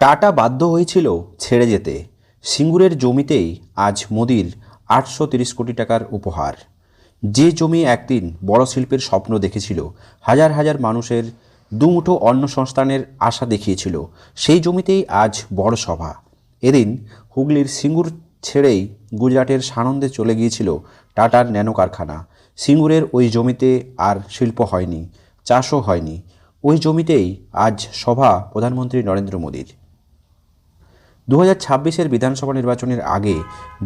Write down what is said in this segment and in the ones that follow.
Tata বাধ্য হয়েছিল ছেড়ে যেতে। সিঙ্গুরের জমিতেই আজ মোদির 830 কোটি টাকার উপহার। যে জমি একদিন বড় শিল্পের স্বপ্ন দেখেছিল, হাজার হাজার মানুষের দুমুঠো অন্ন সংস্থানের আশা দেখিয়েছিল, সেই জমিতেই আজ বড় সভা। এদিন হুগলির সিঙ্গুর ছেড়েই গুজরাটের সানন্দে চলে গিয়েছিল টাটার ন্যানো কারখানা। সিঙ্গুরের ওই জমিতে আর শিল্প হয়নি, চাষও হয়নি। ওই জমিতেই আজ সভা প্রধানমন্ত্রী নরেন্দ্র মোদীর। 2026-এর বিধানসভা নির্বাচনের আগে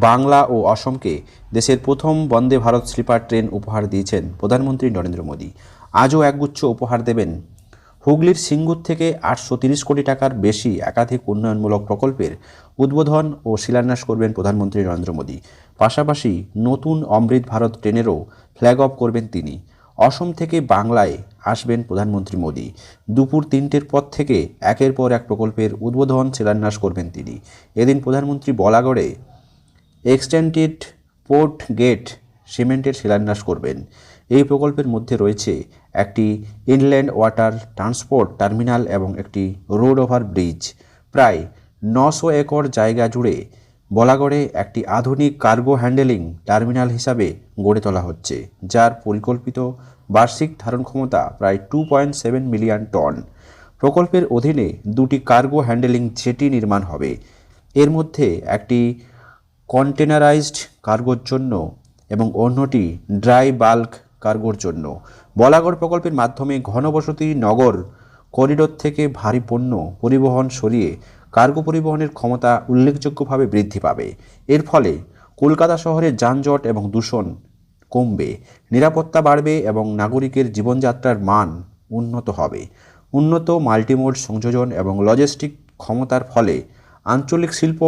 বাংলা ও অসমকে দেশের প্রথম বন্দে ভারত স্লিপার ট্রেন উপহার দিয়েছেন প্রধানমন্ত্রী নরেন্দ্র মোদী। আজও একগুচ্ছ উপহার দেবেন। হুগলির সিঙ্গুর থেকে 830 কোটি টাকার বেশি একাধিক উন্নয়নমূলক প্রকল্পের উদ্বোধন ও শিলান্যাস করবেন প্রধানমন্ত্রী নরেন্দ্র মোদী। পাশাপাশি নতুন অমৃত ভারত ট্রেনেরও ফ্ল্যাগ অফ করবেন তিনি। অসম থেকে বাংলায় আসবেন প্রধানমন্ত্রী মোদী। দুপুর 3টের পর থেকে একের পর এক প্রকল্পের উদ্বোধন শিলান্যাস করবেন তিনি। এদিন প্রধানমন্ত্রী বলাগড়ে এক্সটেন্ডেড পোর্ট গেট সিমেন্টের শিলান্যাস করবেন। এই প্রকল্পের মধ্যে রয়েছে একটি ইনল্যান্ড ওয়াটার ট্রান্সপোর্ট টার্মিনাল এবং একটি রোড ওভার ব্রিজ। প্রায় 900 একর জায়গা জুড়ে বলাগড়ে একটি আধুনিক কার্গো হ্যান্ডেলিং টার্মিনাল হিসাবে গড়ে তোলা হচ্ছে, যার পরিকল্পিত বার্ষিক ধারণ ক্ষমতা প্রায় 2.7 মিলিয়ন টন। প্রকল্পের অধীনে দুটি কার্গো হ্যান্ডেলিং জেটি নির্মাণ হবে। এর মধ্যে একটি কন্টেনারাইজড কার্গোর জন্য এবং অন্যটি ড্রাই বাল্ক কার্গোর জন্য। বলাগড় প্রকল্পের মাধ্যমে ঘনবসতি নগর করিডোর থেকে ভারী পণ্য পরিবহন সরিয়ে কার্গো পরিবহনের ক্ষমতা উল্লেখযোগ্যভাবে বৃদ্ধি পাবে। এর ফলে কলকাতা শহরের যানজট এবং দূষণ কমবে, নিরাপত্তা বাড়বে এবং নাগরিকের জীবনযাত্রার মান উন্নত হবে। উন্নত মাল্টিমোড সংযোজন এবং লজিস্টিক ক্ষমতার ফলে আঞ্চলিক শিল্প,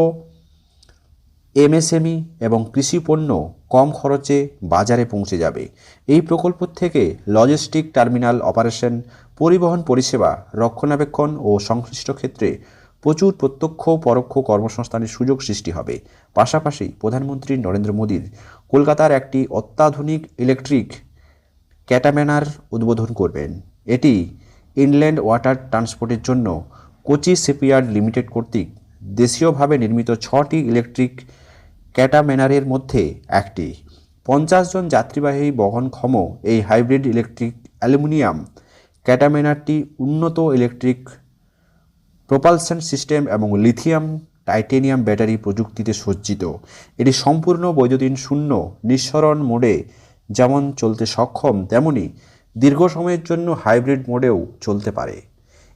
এমএসএমই এবং কৃষি পণ্য কম খরচে বাজারে পৌঁছে যাবে। এই প্রকল্প থেকে লজিস্টিক টার্মিনাল অপারেশন, পরিবহন পরিষেবা, রক্ষণাবেক্ষণ ও সংশ্লিষ্ট ক্ষেত্রে প্রচুর প্রত্যক্ষ পরোক্ষ কর্মসংস্থানের সুযোগ সৃষ্টি হবে। পাশাপাশি প্রধানমন্ত্রী নরেন্দ্র মোদীর কলকাতার একটি অত্যাধুনিক ইলেকট্রিক ক্যাটামেনার উদ্বোধন করবেন। এটি ইনল্যান্ড ওয়াটার ট্রান্সপোর্টের জন্য কোচি শিপইয়ার্ড লিমিটেড কর্তৃক দেশীয়ভাবে নির্মিত 6টি ইলেকট্রিক ক্যাটামেনারের মধ্যে একটি। 50 জন যাত্রীবাহী বহনক্ষম এই হাইব্রিড ইলেকট্রিক অ্যালুমিনিয়াম ক্যাটামেনারটি উন্নত ইলেকট্রিক প্রপালশন সিস্টেম এবং লিথিয়াম টাইটেনিয়াম ব্যাটারি প্রযুক্তিতে সজ্জিত। এটি সম্পূর্ণ বৈদ্যুতিন শূন্য নিঃসরণ মোডে যেমন চলতে সক্ষম, তেমনি দীর্ঘ সময়ের জন্য হাইব্রিড মোডেও চলতে পারে।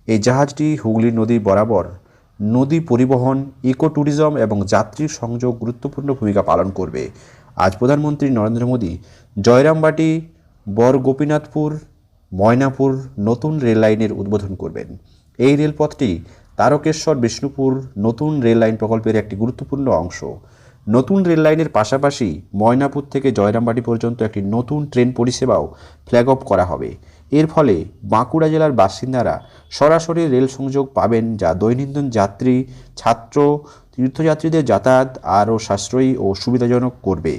এই জাহাজটি হুগলি নদী বরাবর নদী পরিবহন, ইকো ট্যুরিজম এবং যাত্রী সংযোগ গুরুত্বপূর্ণ ভূমিকা পালন করবে। আজ প্রধানমন্ত্রী নরেন্দ্র মোদী জয়রামবাটি, বরগোপীনাথপুর, ময়নাপুর নতুন রেল লাইনের উদ্বোধন করবেন। এই রেলপথটি তারকেশ্বর বিষ্ণুপুর নতুন রেল লাইন প্রকল্পের একটি গুরুত্বপূর্ণ অংশ। নতুন রেল লাইনের পাশাপাশি ময়নাপুর থেকে জয়রামবাটি পর্যন্ত একটি নতুন ট্রেন পরিষেবাও ফ্ল্যাগ অফ করা হবে। এর ফলে বাঁকুড়া জেলার বাসিন্দারা সরাসরি রেল সংযোগ পাবেন, যা দৈনন্দিন যাত্রী, ছাত্র, তীর্থযাত্রীদের যাতায়াত আরও সাশ্রয়ী ও সুবিধাজনক করবে।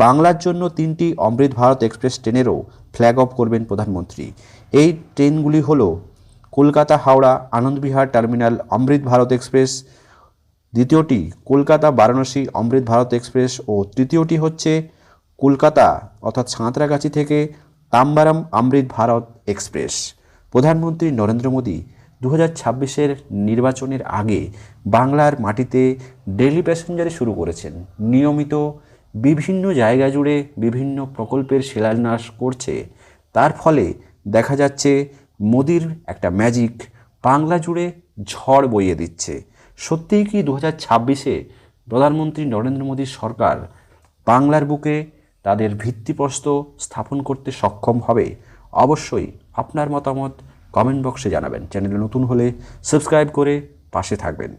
বাংলার জন্য 3টি অমৃত ভারত এক্সপ্রেস ট্রেনেরও ফ্ল্যাগ অফ করবেন প্রধানমন্ত্রী। এই ট্রেনগুলি হল কলকাতা হাওড়া আনন্দবিহার টার্মিনাল অমৃত ভারত এক্সপ্রেস, দ্বিতীয়টি কলকাতা বারাণসী অমৃত ভারত এক্সপ্রেস ও তৃতীয়টি হচ্ছে কলকাতা অর্থাৎ সাঁতরাগাছি থেকে তাম্বারাম অমৃত ভারত এক্সপ্রেস। প্রধানমন্ত্রী নরেন্দ্র মোদী 2026-এর নির্বাচনের আগে বাংলার মাটিতে ডেইলি প্যাসেঞ্জারে শুরু করেছেন। নিয়মিত বিভিন্ন জায়গা জুড়ে বিভিন্ন প্রকল্পের শিলান্যাস করছে। তার ফলে দেখা যাচ্ছে মোদির একটা ম্যাজিক বাংলা জুড়ে ঝড় বইয়ে দিচ্ছে। সত্যিই কি 2026-এ প্রধানমন্ত্রী নরেন্দ্র মোদীর সরকার বাংলার বুকে তাদের ভিত্তিপ্রস্তর স্থাপন করতে সক্ষম হবে? অবশ্যই আপনার মতামত কমেন্ট বক্সে জানাবেন। চ্যানেলে নতুন হলে সাবস্ক্রাইব করে পাশে থাকবেন।